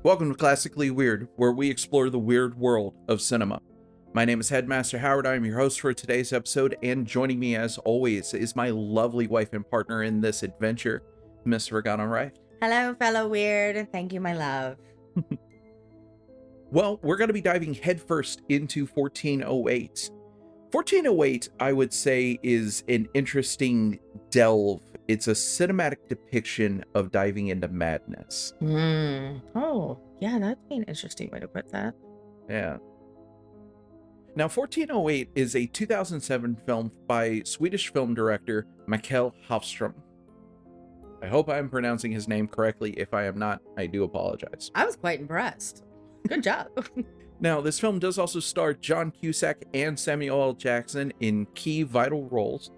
Welcome to Classically Weird, where we explore the weird world of cinema. My name is Headmaster Howard. I'm your host for today's episode, and joining me as always is my lovely wife and partner in this adventure, Miss Ragana, right? Hello, fellow weird. Thank you, my love. Well, we're going to be diving headfirst into 1408. 1408, I would say, is an interesting delve. It's a cinematic depiction of diving into madness. Oh, yeah, that'd be an interesting way to put that. Yeah. Now, 1408 is a 2007 film by Swedish film director Mikael Hofström. I hope I'm pronouncing his name correctly. If I am not, I do apologize. I was quite impressed. Good job. Now, this film does also star John Cusack and Samuel L. Jackson in key vital roles.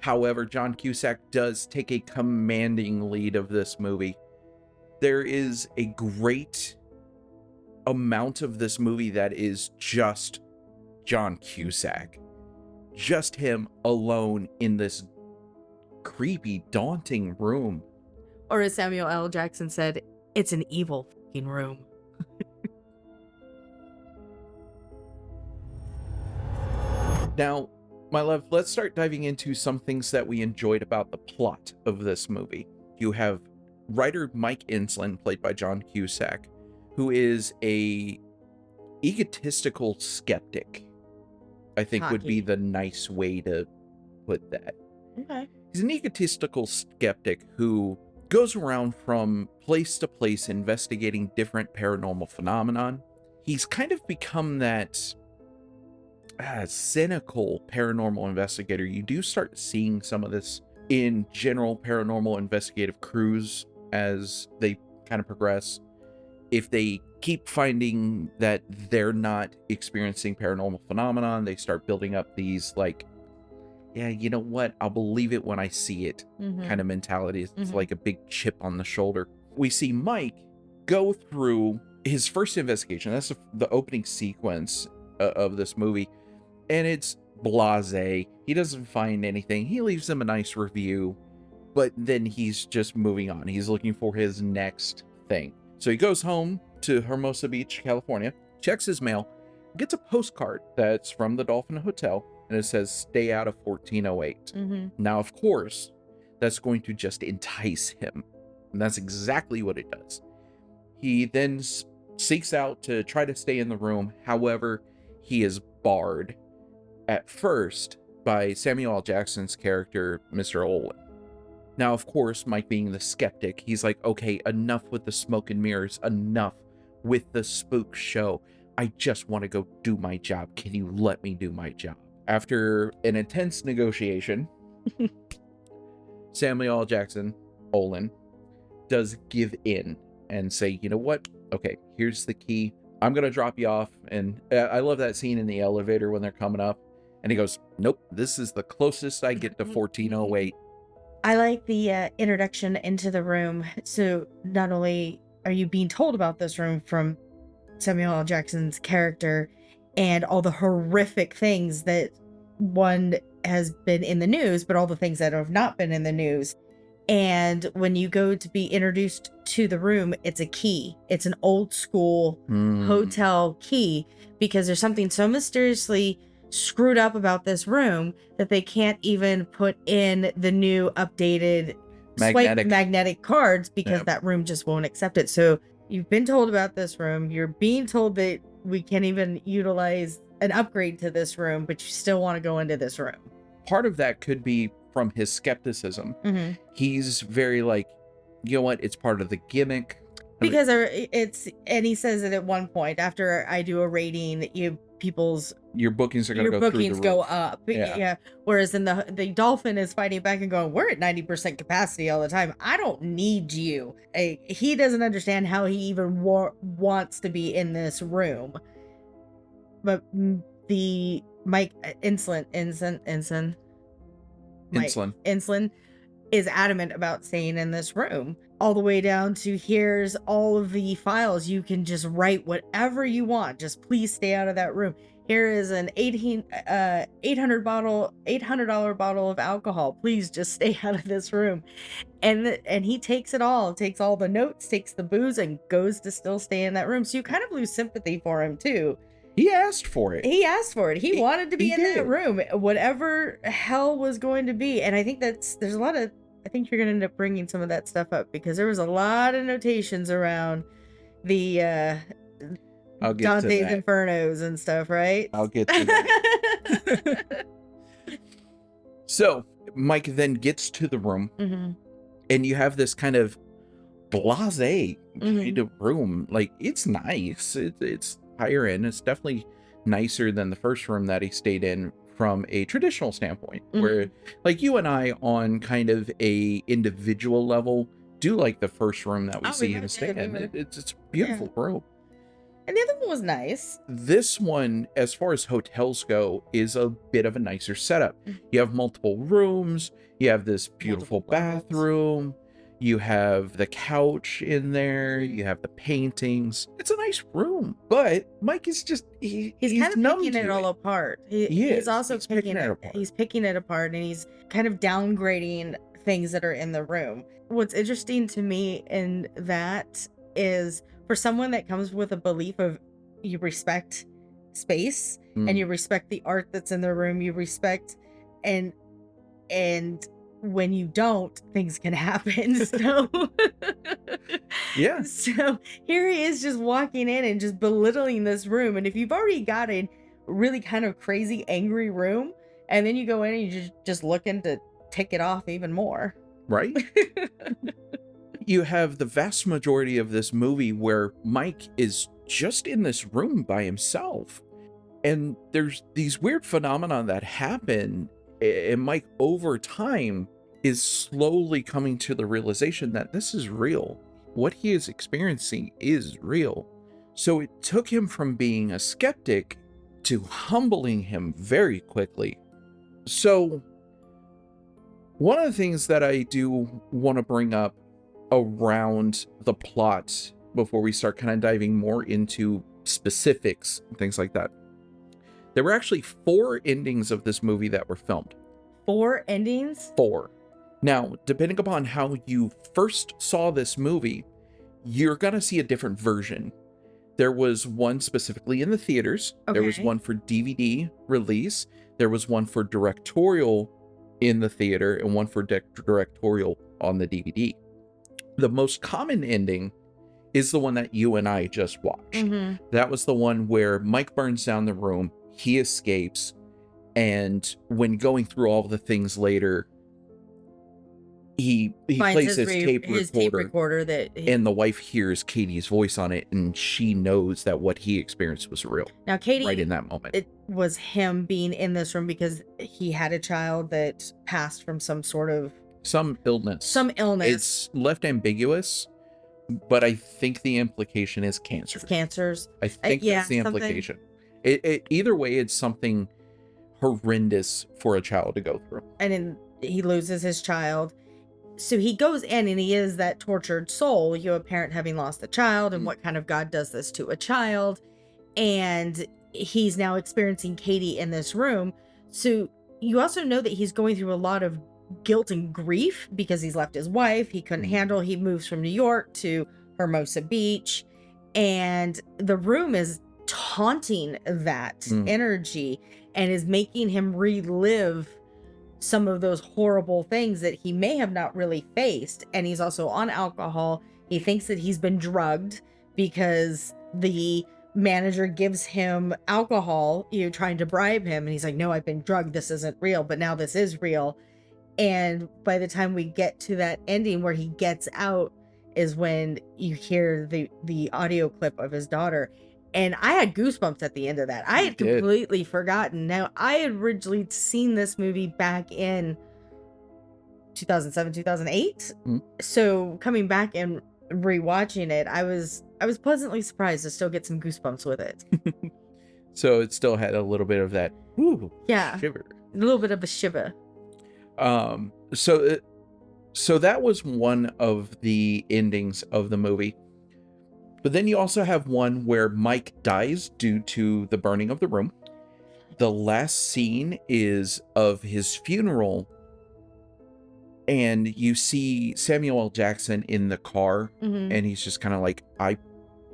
However, John Cusack does take a commanding lead of this movie. There is a great amount of this movie that is just John Cusack. Just him alone in this creepy, daunting room. Or as Samuel L. Jackson said, it's an evil fucking room. Now, my love, let's start diving into some things that we enjoyed about the plot of this movie. You have writer Mike Enslin, played by John Cusack, who is a egotistical skeptic, I think would be the nice way to put that. Okay. He's an egotistical skeptic who goes around from place to place investigating different paranormal phenomenon. He's kind of become that cynical paranormal investigator. You do start seeing some of this in general paranormal investigative crews as they kind of progress. If they keep finding that they're not experiencing paranormal phenomenon, they start building up these like, yeah, you know what? I'll believe it when I see it kind of mentality. It's like a big chip on the shoulder. We see Mike go through his first investigation. That's the opening sequence of this movie. And it's blasé. He doesn't find anything. He leaves them a nice review, but then he's just moving on. He's looking for his next thing. So he goes home to Hermosa Beach, California, checks his mail, gets a postcard that's from the Dolphin Hotel, and it says, "Stay out of 1408. Now, of course, that's going to just entice him. And that's exactly what it does. He then seeks out to try to stay in the room. However, he is barred at first by Samuel L. Jackson's character, Mr. Olin. Now, of course, Mike being the skeptic, he's like, okay, enough with the smoke and mirrors, enough with the spook show. I just want to go do my job. Can you let me do my job? After an intense negotiation, Samuel L. Jackson, Olin, does give in and say, you know what? Okay, here's the key. I'm going to drop you off. And I love that scene in the elevator when they're coming up. And he goes, nope, this is the closest I get to 1408. I like the introduction into the room. So not only are you being told about this room from Samuel L. Jackson's character and all the horrific things that one has been in the news, but all the things that have not been in the news. And when you go to be introduced to the room, it's a key. It's an old school hotel key, because there's something so mysteriously screwed up about this room that they can't even put in the new updated magnetic cards because that room just won't accept it. So you've been told about this room. You're being told that we can't even utilize an upgrade to this room, but you still want to go into this room. Part of that could be from his skepticism. He's very like, you know what? It's part of the gimmick. Because and he says it at one point after I do a rating, people's Your bookings are going your to go through the bookings go roof. up. Yeah. Yeah. Whereas in the Dolphin is fighting back and going, we're at 90% capacity all the time. I don't need you. He doesn't understand how he even wants to be in this room. But the Mike Mike Insulin. Enslin is adamant about staying in this room, all the way down to here's all of the files. You can just write whatever you want. Just please stay out of that room. Here is an $800 bottle of alcohol. Please just stay out of this room. And he takes it all, takes all the notes, takes the booze, and goes to still stay in that room. So you kind of lose sympathy for him too. He asked for it. He asked for it. He wanted to be in that did. room, whatever hell was going to be. And I think there's a lot of, I think you're going to end up bringing some of that stuff up, because there was a lot of notations around the I'll get Dante's to that. Infernos and stuff, right? I'll get to that. So Mike then gets to the room, and you have this kind of blasé kind of room. Like, it's nice. It's higher end. It's definitely nicer than the first room that he stayed in from a traditional standpoint, where like you and I on kind of a individual level do like the first room that we see him stay in. It's a beautiful room. And the other one was nice. This one, as far as hotels go, is a bit of a nicer setup. You have multiple rooms. You have this beautiful bathroom. You have the couch in there. You have the paintings. It's a nice room. But Mike is just, he's kind of numb picking to it all apart. He's also picking it apart. He's picking it apart, and he's kind of downgrading things that are in the room. What's interesting to me in that is, for someone that comes with a belief of you respect space and you respect the art that's in the room, you respect, and when you don't, things can happen. So yeah. So here he is just walking in and just belittling this room. And if you've already got a really kind of crazy, angry room, and then you go in and you're just looking to tick it off even more. Right? You have the vast majority of this movie where Mike is just in this room by himself. And there's these weird phenomena that happen. And Mike, over time, is slowly coming to the realization that this is real. What he is experiencing is real. So it took him from being a skeptic to humbling him very quickly. So one of the things that I do want to bring up around the plot before we start kind of diving more into specifics and things like that. There were actually 4 endings of this movie that were filmed. 4 endings? 4. Now, depending upon how you first saw this movie, you're going to see a different version. There was one specifically in the theaters. Okay. There was one for DVD release. There was one for directorial in the theater, and one for directorial on the DVD. The most common ending is the one that you and I just watched. That was the one where Mike burns down the room, he escapes, and when going through all the things later, he plays his tape recorder and the wife hears Katie's voice on it, and she knows that what he experienced was real. Now, Katie, right in that moment, it was him being in this room because he had a child that passed from some illness. It's left ambiguous, but I think the implication is cancer. It's cancers. I think that's the implication. Either way, it's something horrendous for a child to go through. And then he loses his child. So he goes in and he is that tortured soul, a parent having lost a child, and what kind of God does this to a child. And he's now experiencing Katie in this room. So you also know that he's going through a lot of guilt and grief because he's left his wife. He couldn't handle. He moves from New York to Hermosa Beach, and the room is taunting that energy and is making him relive some of those horrible things that he may have not really faced. And he's also on alcohol. He thinks that he's been drugged because the manager gives him alcohol, trying to bribe him, and he's like, no, I've been drugged, this isn't real. But now this is real. And by the time we get to that ending where he gets out is when you hear the audio clip of his daughter. And I had goosebumps at the end of that. I You had did. completely forgotten. Now, I had originally seen this movie back in 2007, 2008. Mhm. So coming back and rewatching it, I was pleasantly surprised to still get some goosebumps with it. So it still had a little bit of that Yeah. shiver. A little bit of a shiver. So that was one of the endings of the movie. But then you also have one where Mike dies due to the burning of the room. The last scene is of his funeral, and you see Samuel L. Jackson in the car, and he's just kind of like, I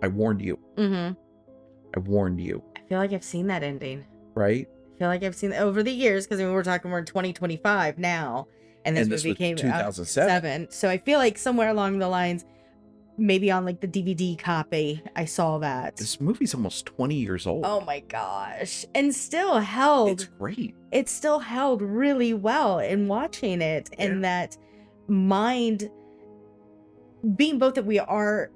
warned you. I warned you. I feel like I've seen that ending. Right? I feel like I've seen it over the years, because we're in 2025 now, and this movie came out 2007. So I feel like somewhere along the lines, maybe on like the DVD copy, I saw that. This movie's almost 20 years old. Oh my gosh. And still held. It's great. It still held really well in watching it. Yeah. And that mind, being both that we are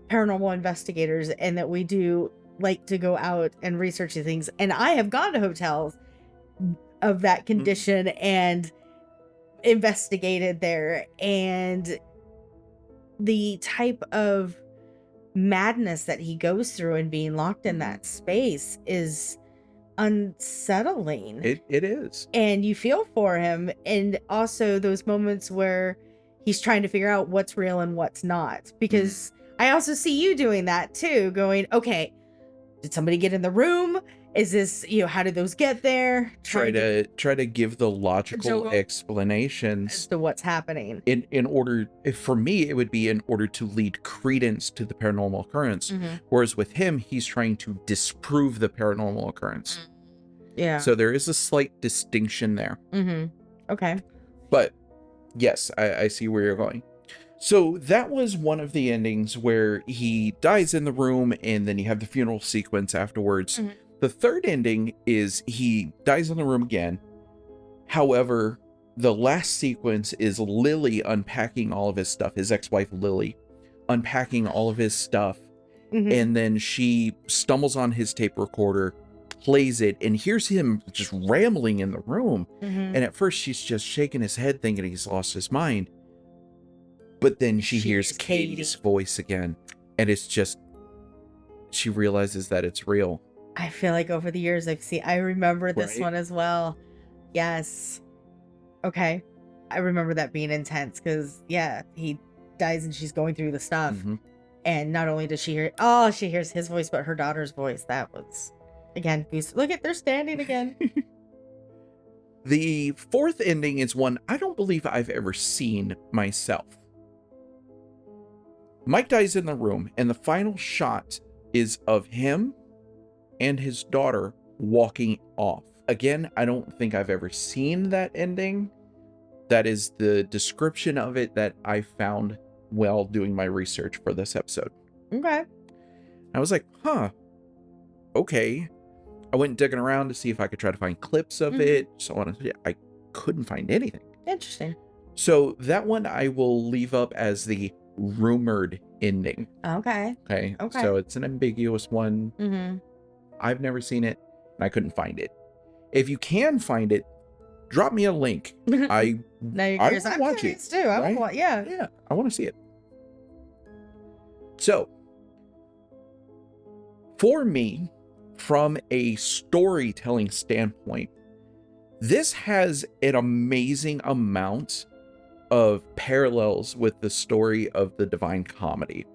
paranormal investigators and that we do like to go out and research these things. And I have gone to hotels of that condition and investigated there. And the type of madness that he goes through and being locked in that space is unsettling. It is. And you feel for him. And also those moments where he's trying to figure out what's real and what's not. Because I also see you doing that too, going, okay, did somebody get in the room? Is this, how did those get there? Try to give the logical explanations as to what's happening. In order, for me, it would be in order to lead credence to the paranormal occurrence. Whereas with him, he's trying to disprove the paranormal occurrence. Yeah. So there is a slight distinction there. Okay. But yes, I see where you're going. So that was one of the endings where he dies in the room, and then you have the funeral sequence afterwards. The third ending is he dies in the room again. However, the last sequence is Lily unpacking all of his stuff, his ex-wife Lily, unpacking all of his stuff. And then she stumbles on his tape recorder, plays it, and hears him just rambling in the room. And at first she's just shaking his head thinking he's lost his mind. But then she hears Katie's voice again, and it's just, she realizes that it's real. I feel like over the years I remember this one as well. Yes. Okay. I remember that being intense because, he dies and she's going through the stuff. And not only does she hear, she hears his voice, but her daughter's voice. That was, again, look at, they're standing again. The fourth ending is one I don't believe I've ever seen myself. Mike dies in the room, and the final shot is of him and his daughter walking off. Again, I don't think I've ever seen that ending. That is the description of it that I found while doing my research for this episode. Okay. I was like, okay. I went digging around to see if I could try to find clips of it, so on. I couldn't find anything. Interesting. So that one I will leave up as the rumored ending. Okay. So it's an ambiguous one. I've never seen it, and I couldn't find it. If you can find it, drop me a link. I want to watch it too. I want, yeah, I want to see it. So, for me, from a storytelling standpoint, this has an amazing amount of parallels with the story of the Divine Comedy.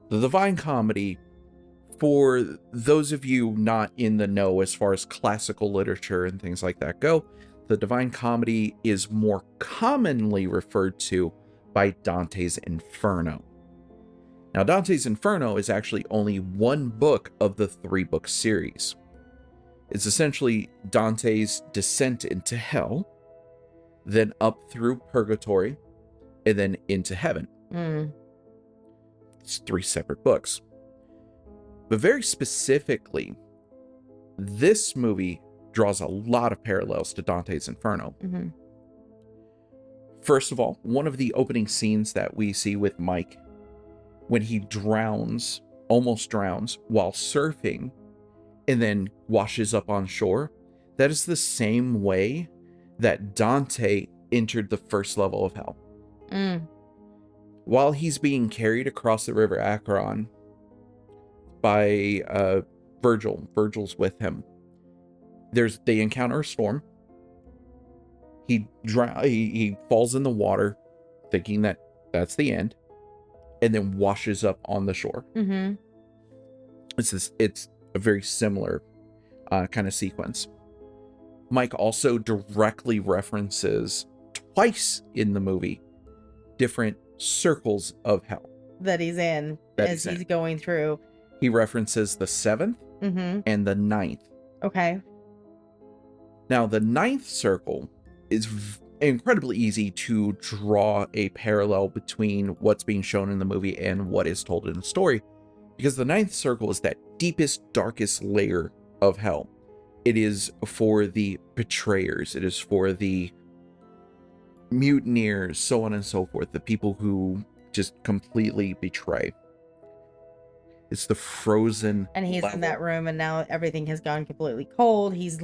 The Divine Comedy, for those of you not in the know as far as classical literature and things like that go, the Divine Comedy is more commonly referred to by Dante's Inferno. Now, Dante's Inferno is actually only one book of the 3-book series. It's essentially Dante's descent into hell, then up through purgatory, and then into heaven. It's 3 separate books. But very specifically, this movie draws a lot of parallels to Dante's Inferno. First of all, one of the opening scenes that we see with Mike, when he drowns almost drowns while surfing and then washes up on shore, that is the same way that Dante entered the first level of hell. While he's being carried across the river Acheron by Virgil's with him, they encounter a storm. He falls in the water, thinking that that's the end, and then washes up on the shore. It's a very similar kind of sequence. Mike also directly references twice in the movie different circles of hell that he's in as he's going through. He references the 7th and the 9th. Okay. Now, the 9th circle is incredibly easy to draw a parallel between what's being shown in the movie and what is told in the story, because the 9th circle is that deepest, darkest layer of hell. It is for the betrayers. It is for the mutineers, so on and so forth, the people who just completely betray. It's the frozen And he's level. in that room, and now everything has gone completely cold. He's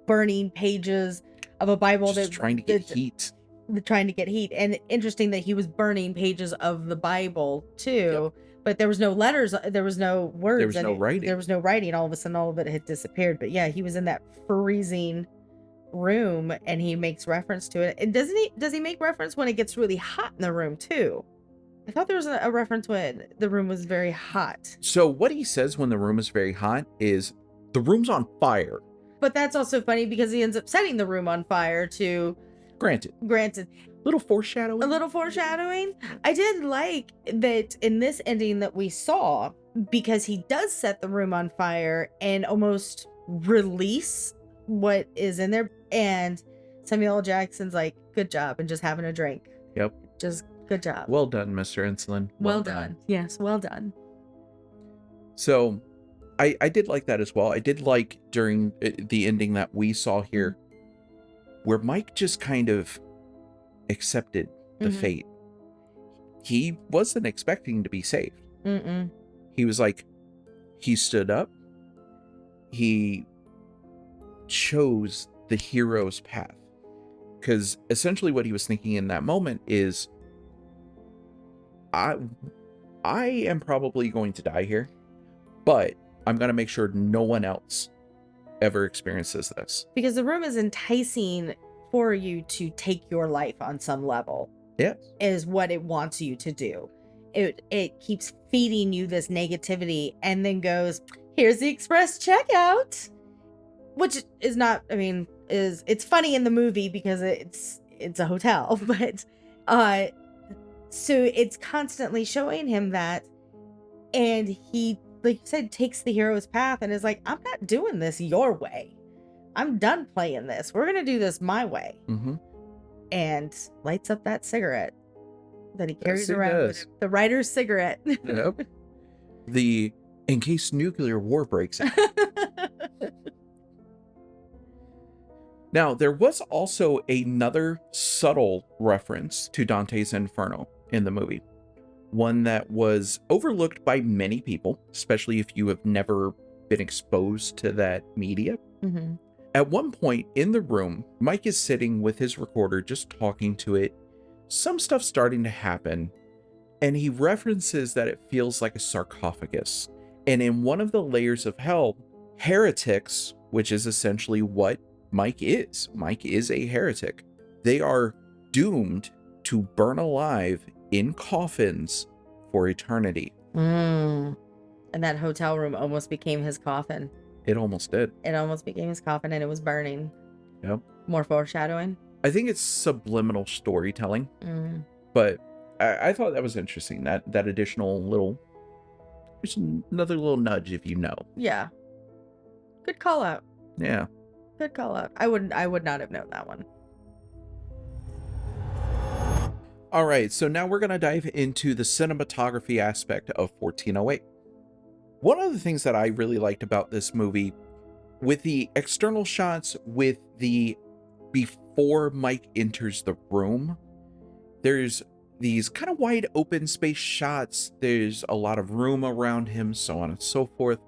burning pages of a Bible Just trying to get heat. Trying to get heat. And interesting that he was burning pages of the Bible too. Yep. But there was no letters, there was no words, there was no writing. There was no writing. All of a sudden, all of it had disappeared. But yeah, he was in that freezing room, and he makes reference to it. And does he make reference when it gets really hot in the room too? I thought there was a reference when the room was very hot. So what he says when the room is very hot is the room's on fire. But that's also funny because he ends up setting the room on fire too. Granted. Little foreshadowing. A little foreshadowing. I did like that in this ending that we saw, because he does set the room on fire and almost release what is in there. And Samuel L. Jackson's like, good job, and just having a drink. Yep. Just good job. Well done, Mr. Enslin. Well done. Yes, well done. So I did like that as well. I did like during the ending that we saw here, where Mike just kind of accepted the fate. He wasn't expecting to be saved. He was like, he stood up. He chose the hero's path. Because essentially what he was thinking in that moment is, I am probably going to die here, but I'm going to make sure no one else ever experiences this. Because the room is enticing for you to take your life on some level. Yes. Is what it wants you to do. It keeps feeding you this negativity and then goes, here's the express checkout. Which is not, I mean, it's funny in the movie because it's a hotel, but so it's constantly showing him that, and he, like you said, takes the hero's path and is like, I'm not doing this your way. I'm done playing this. We're gonna do this my way. And lights up that cigarette that he carries around with him. The writer's cigarette. Yep. In case nuclear war breaks out. Now, there was also another subtle reference to Dante's Inferno in the movie. One that was overlooked by many people, especially if you have never been exposed to that media. At one point in the room, Mike is sitting with his recorder, just talking to it. Some stuff starting to happen, and he references that it feels like a sarcophagus. And in one of the layers of hell, heretics, which is essentially what Mike is a heretic. They are doomed to burn alive in coffins for eternity. And that hotel room almost became his coffin. It almost did. It almost became his coffin, and it was burning. Yep. More foreshadowing. I think it's subliminal storytelling, but I thought that was interesting. That additional little, just another little nudge, if you know. Yeah. Good call out. Yeah. Good call out. I would not have known that one. All right, so now we're going to dive into the cinematography aspect of 1408. One of the things that I really liked about this movie, with the external shots, with the before Mike enters the room, there's these kind of wide open space shots. There's a lot of room around him, so on and so forth.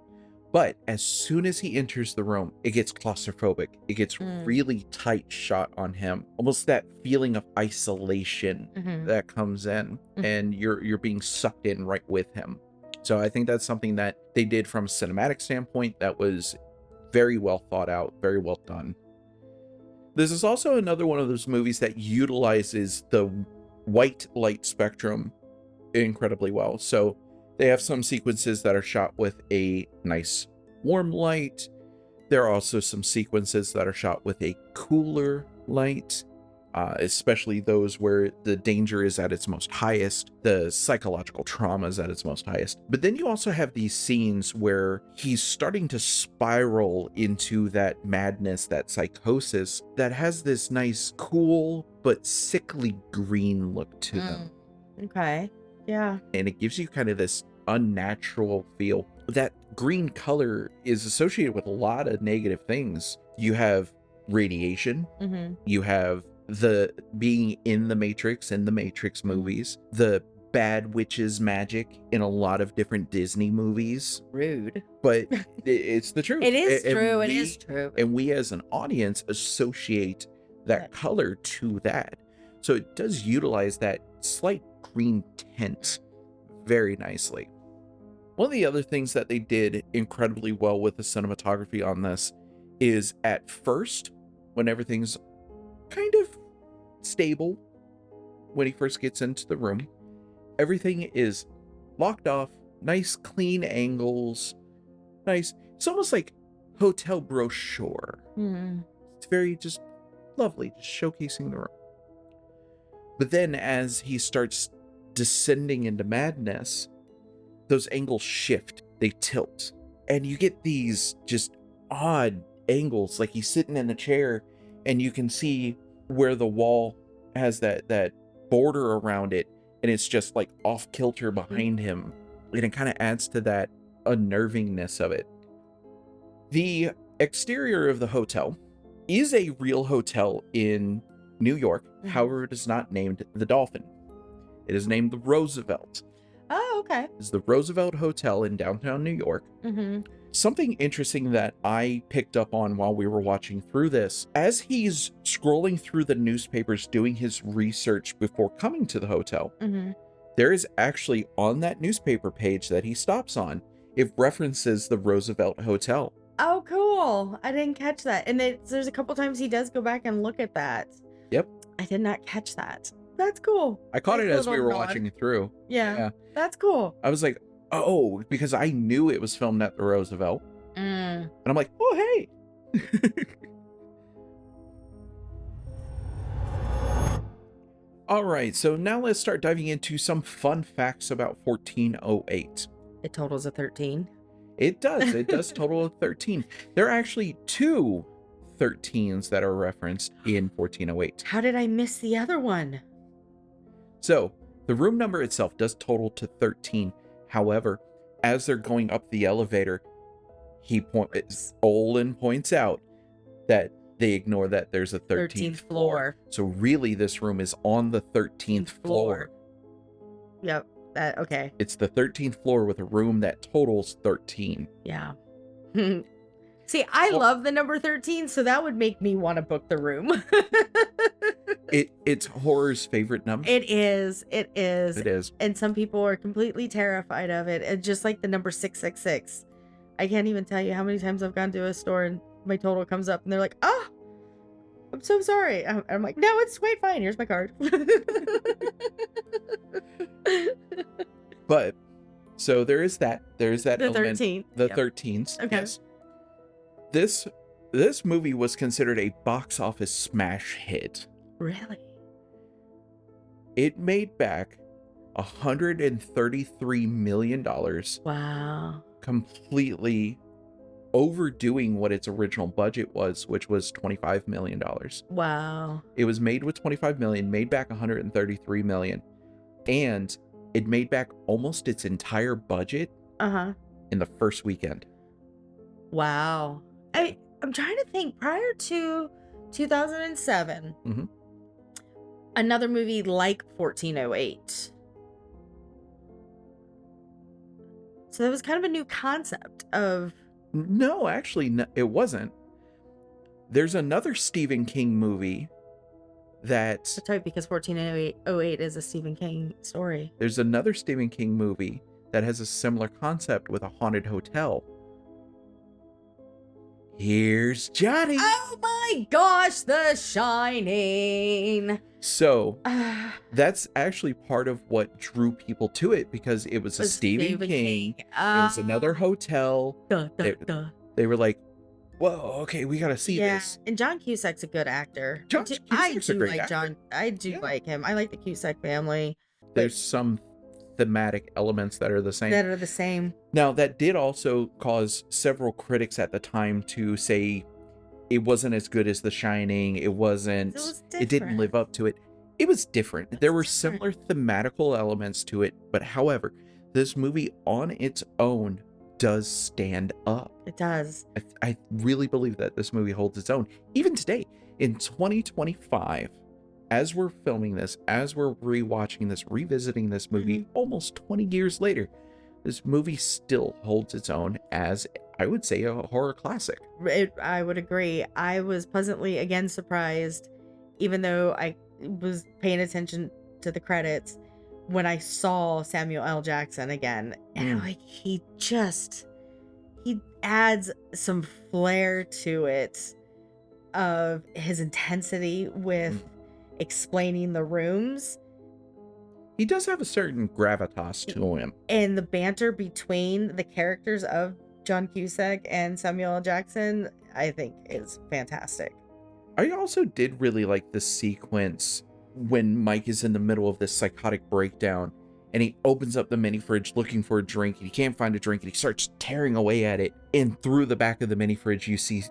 But as soon as he enters the room, it gets claustrophobic. It gets Mm. really tight shot on him. Almost that feeling of isolation Mhm. that comes in, Mm. and you're being sucked in right with him. So I think that's something that they did from a cinematic standpoint that was very well thought out, very well done. This is also another one of those movies that utilizes the white light spectrum incredibly well. So they have some sequences that are shot with a nice warm light. There are also some sequences that are shot with a cooler light, especially those where the danger is at its most highest, the psychological trauma is at its most highest. But then you also have these scenes where he's starting to spiral into that madness, that psychosis, that has this nice, cool, but sickly green look to them. Okay. Yeah. And it gives you kind of this unnatural feel. That green color is associated with a lot of negative things. You have radiation, Mhm. you have the being in the Matrix movies, the bad witches magic in a lot of different Disney movies. Rude. But it's the truth. It is And true. It we- is true. And we as an audience associate that Right. color to that. So it does utilize that slight green tint very nicely. One of the other things that they did incredibly well with the cinematography on this is at first, when everything's kind of stable, when he first gets into the room, everything is locked off, nice clean angles, nice. It's almost like hotel brochure. Mhm. It's very just lovely, just showcasing the room. But then as he starts descending into madness, those angles shift, they tilt, and you get these just odd angles. Like he's sitting in the chair and you can see where the wall has that border around it, and it's just like off kilter behind him, and it kind of adds to that unnervingness of it. The exterior of the hotel is a real hotel in New York. Mhm. However, it is not named the Dolphin. It is named the Roosevelt. Oh, okay. It's the Roosevelt Hotel in downtown New York. Mhm. Something interesting that I picked up on while we were watching through this, as he's scrolling through the newspapers doing his research before coming to the hotel, Mhm. there is actually on that newspaper page that he stops on, it references the Roosevelt Hotel. Oh, cool. I didn't catch that. And there's a couple times he does go back and look at that. Yep. I did not catch that. That's cool. I caught Nice it as we little were nod. watching it through. Yeah. That's cool. I was like, oh, because I knew it was filmed at the Roosevelt. And I'm like, oh, hey. All right, so now let's start diving into some fun facts about 1408. It totals a 13. It does total of 13. There are actually two 13s that are referenced in 1408. How did I miss the other one? So the room number itself does total to 13. However, as they're going up the elevator, Olin points out that they ignore that there's a 13th floor. So really this room is on the 13th floor. Yep. Okay. It's the 13th floor with a room that totals 13. Yeah. See, I love the number 13, so that would make me want to book the room. It's horror's favorite number. It is. It is. It is. And some people are completely terrified of it. And just like the number 666. I can't even tell you how many times I've gone to a store and my total comes up and they're like, oh, I'm so sorry. I'm like, no, it's quite fine. Here's my card. But so there's that the element, 13th. the Yep. 13s. Okay. Yes. This movie was considered a box office smash hit. Really? It made back $133 million, Wow. completely overdoing what its original budget was, which was $25 million. Wow. It was made with $25 million, made back $133 million, and it made back almost its entire budget in the first weekend. Wow. I'm trying to think, prior to 2007, another movie like 1408. So that was kind of a new concept of... No, actually, no, it wasn't. There's another Stephen King movie that... That's right, because 1408 is a Stephen King story. There's another Stephen King movie that has a similar concept with a haunted hotel. Here's Johnny. Oh my gosh, The Shining. So that's actually part of what drew people to it, because it was a Stephen King. It was another hotel. They were like, whoa, okay, we gotta see this. And John Cusack's a good actor. I do like him. I like the Cusack family. There's some thematic elements that are the same. Now, that did also cause several critics at the time to say it wasn't as good as The Shining. It didn't live up to it. It was different. There were similar thematical elements to it, but however, this movie on its own does stand up. It does. I really believe that this movie holds its own. Even today, in 2025, as we're filming this, as we're rewatching this, revisiting this movie almost 20 years later, this movie still holds its own as, I would say, a horror classic. I would agree. I was pleasantly again surprised, even though I was paying attention to the credits, when I saw Samuel L. Jackson again. And I'm like, he adds some flair to it, of his intensity with explaining the rooms. He does have a certain gravitas to him. And the banter between the characters of John Cusack and Samuel L. Jackson, I think, is fantastic. I also did really like the sequence when Mike is in the middle of this psychotic breakdown and he opens up the mini fridge looking for a drink and he can't find a drink and he starts tearing away at it. And through the back of the mini fridge, you see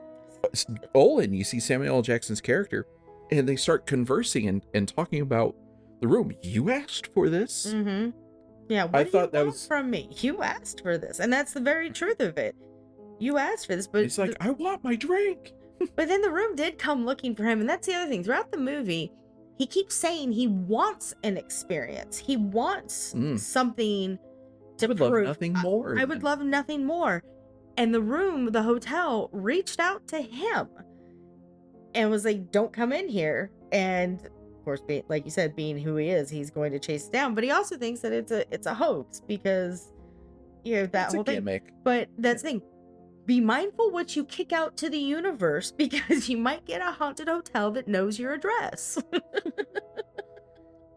Olin, you see Samuel L. Jackson's character, and they start conversing and talking about the room. You asked for this. Yeah, what do you want from me? You asked for this. And that's the very truth of it. You asked for this, but it's like, I want my drink. But then the room did come looking for him, and that's the other thing. Throughout the movie, he keeps saying he wants an experience. He wants something to prove. I would love nothing more. I would love nothing more. And the room, the hotel, reached out to him and was like, don't come in here. And of course, like you said, being who he is, he's going to chase it down. But he also thinks that it's a hoax, because, you know, that whole thing. Gimmick. But that's the thing. Be mindful what you kick out to the universe, because you might get a haunted hotel that knows your address.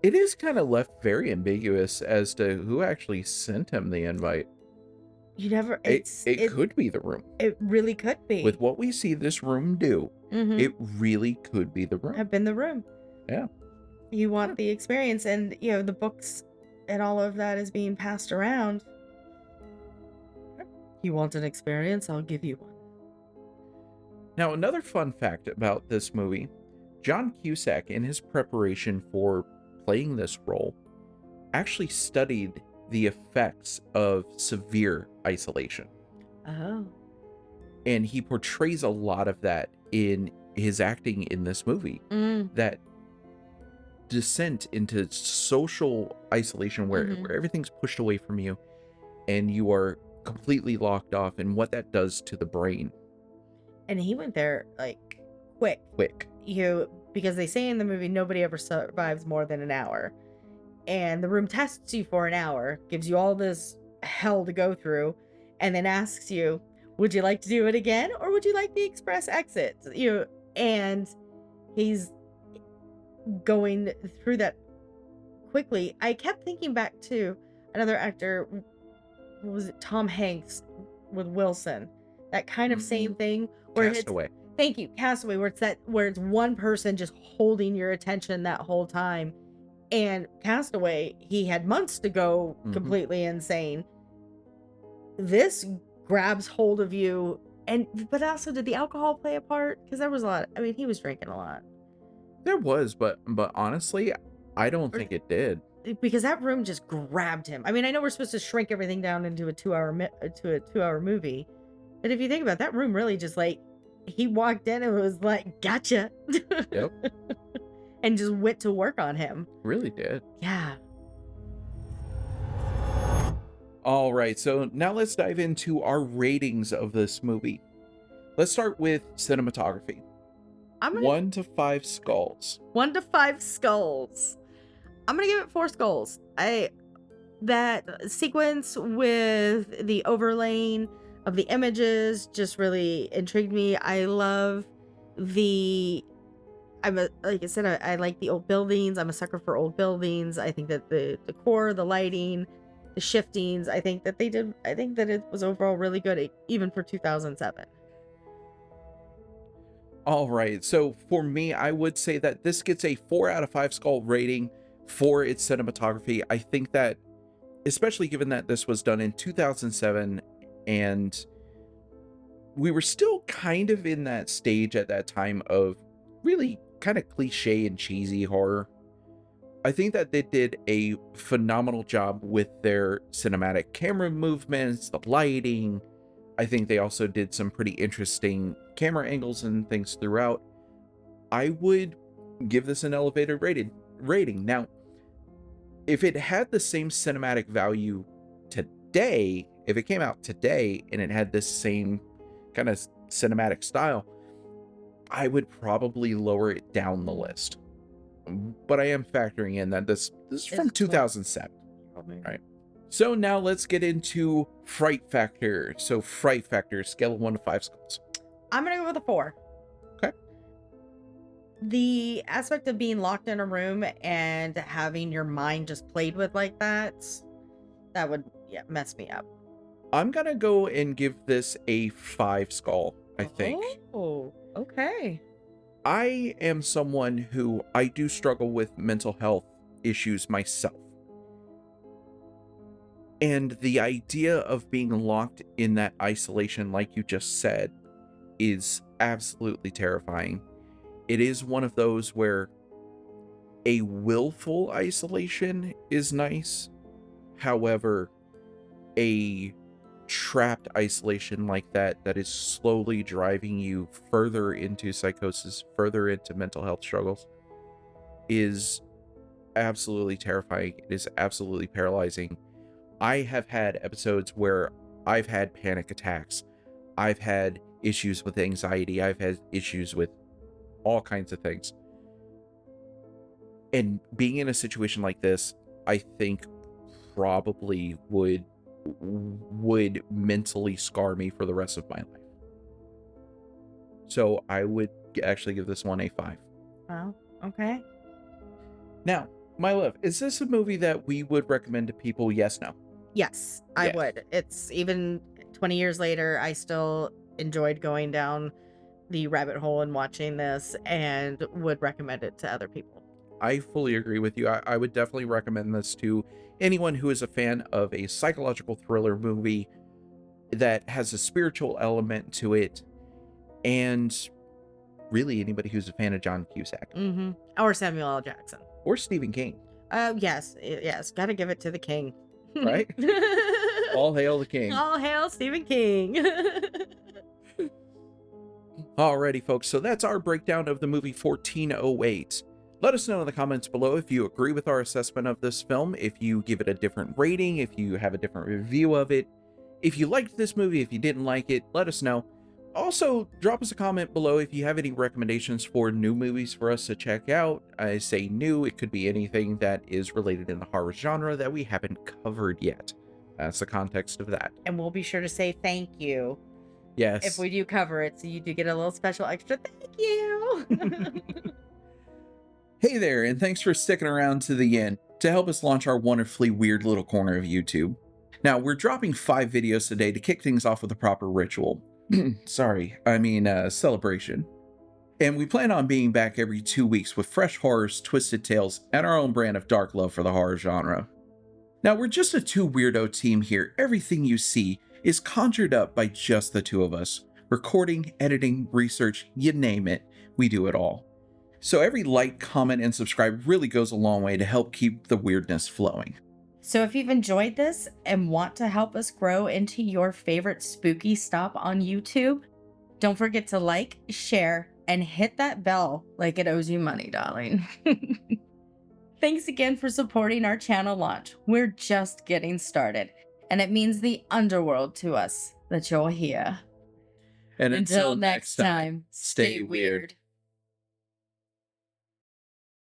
It is kind of left very ambiguous as to who actually sent him the invite. You never... It could be the room. It really could be. With what we see this room do, it really could be the room. Have been the room. Yeah. You want the experience, and, you know, the books and all of that is being passed around. You want an experience? I'll give you one. Now, another fun fact about this movie, John Cusack, in his preparation for playing this role, actually studied the effects of severe isolation. Oh. And he portrays a lot of that in his acting in this movie. That descent into social isolation where everything's pushed away from you and you are completely locked off, and what that does to the brain. And he went there like quick. Because they say in the movie nobody ever survives more than an hour, and the room tests you for an hour, gives you all this hell to go through, and then asks you, would you like to do it again, or would you like the express exit? And he's going through that quickly. I kept thinking back to another actor. Was it Tom Hanks with Wilson? That kind of same thing, where Castaway. Thank you, Castaway, where it's one person just holding your attention that whole time. And Castaway, he had months to go completely insane. This grabs hold of you, but also, did the alcohol play a part? Because there was a lot. I mean, he was drinking a lot. There was, but honestly, I don't think it did. Because that room just grabbed him. I mean, I know we're supposed to shrink everything down into a 2-hour movie, but if you think about it, that room really just, like, he walked in and was like, gotcha. Yep. and just went to work on him. Really did. Yeah. All right, so now let's dive into our ratings of this movie. Let's start with cinematography. I'm gonna 1 to 5 skulls. 1 to 5 skulls. I'm gonna give it 4 skulls. That sequence with the overlaying of the images just really intrigued me. I love the like I said, I like the old buildings. I'm a sucker for old buildings. I think that the decor, the lighting, the shiftings, I think that it was overall really good, even for 2007. All right, so for me, I would say that this gets a 4 out of 5 skull rating for its cinematography. I think that, especially given that this was done in 2007 and we were still kind of in that stage at that time of really kind of cliche and cheesy horror, I think that they did a phenomenal job with their cinematic camera movements, the lighting. I think they also did some pretty interesting camera angles and things throughout. I would give this an elevated rating. Now, if it had the same cinematic value today, if it came out today and it had this same kind of cinematic style, I would probably lower it down the list. But I am factoring in that this is from 2007, right? So now let's get into fright factor. So fright factor, scale of 1 to 5 skulls. I'm gonna go with a 4. Okay. The aspect of being locked in a room and having your mind just played with like that would mess me up. I'm gonna go and give this a 5 skull, I think. Oh, okay. I am someone who I do struggle with mental health issues myself. And the idea of being locked in that isolation, like you just said, is absolutely terrifying. It is one of those where a willful isolation is nice. However, a trapped isolation like that is slowly driving you further into psychosis, further into mental health struggles, is absolutely terrifying. It is absolutely paralyzing. I have had episodes where I've had panic attacks. I've had issues with anxiety. I've had issues with all kinds of things. And being in a situation like this, I think probably would mentally scar me for the rest of my life. So I would actually give this one a 5. Well, okay. Now, my love, is this a movie that we would recommend to people? Yes, no? Yes, I Yes. would. It's even 20 years later, I still enjoyed going down the rabbit hole and watching this and would recommend it to other people. I fully agree with you. I would definitely recommend this to anyone who is a fan of a psychological thriller movie that has a spiritual element to it, and really anybody who's a fan of John Cusack Or Samuel L. Jackson. or Stephen King, Yes. Gotta give it to the king. right? All hail the king. All hail Stephen King. Alrighty, folks, so that's our breakdown of the movie 1408. Let us know in the comments below if you agree with our assessment of this film, if you give it a different rating, if you have a different review of it. If you liked this movie, if you didn't like it, let us know. Also, drop us a comment below if you have any recommendations for new movies for us to check out. I say new, it could be anything that is related in the horror genre that we haven't covered yet. That's the context of that. And we'll be sure to say thank you Yes. if we do cover it, so you do get a little special extra thank you. Hey there, and thanks for sticking around to the end to help us launch our wonderfully weird little corner of YouTube. Now, we're dropping 5 videos today to kick things off with a proper ritual. Celebration. And we plan on being back every 2 weeks with fresh horrors, twisted tales, and our own brand of dark love for the horror genre. Now, we're just a 2 weirdo team here. Everything you see is conjured up by just the 2 of us. Recording, editing, research, you name it, we do it all. So every like, comment, and subscribe really goes a long way to help keep the weirdness flowing. So if you've enjoyed this and want to help us grow into your favorite spooky stop on YouTube, don't forget to like, share, and hit that bell like it owes you money, darling. Thanks again for supporting our channel launch. We're just getting started, and it means the underworld to us that you're here. And Until next time, stay stay weird.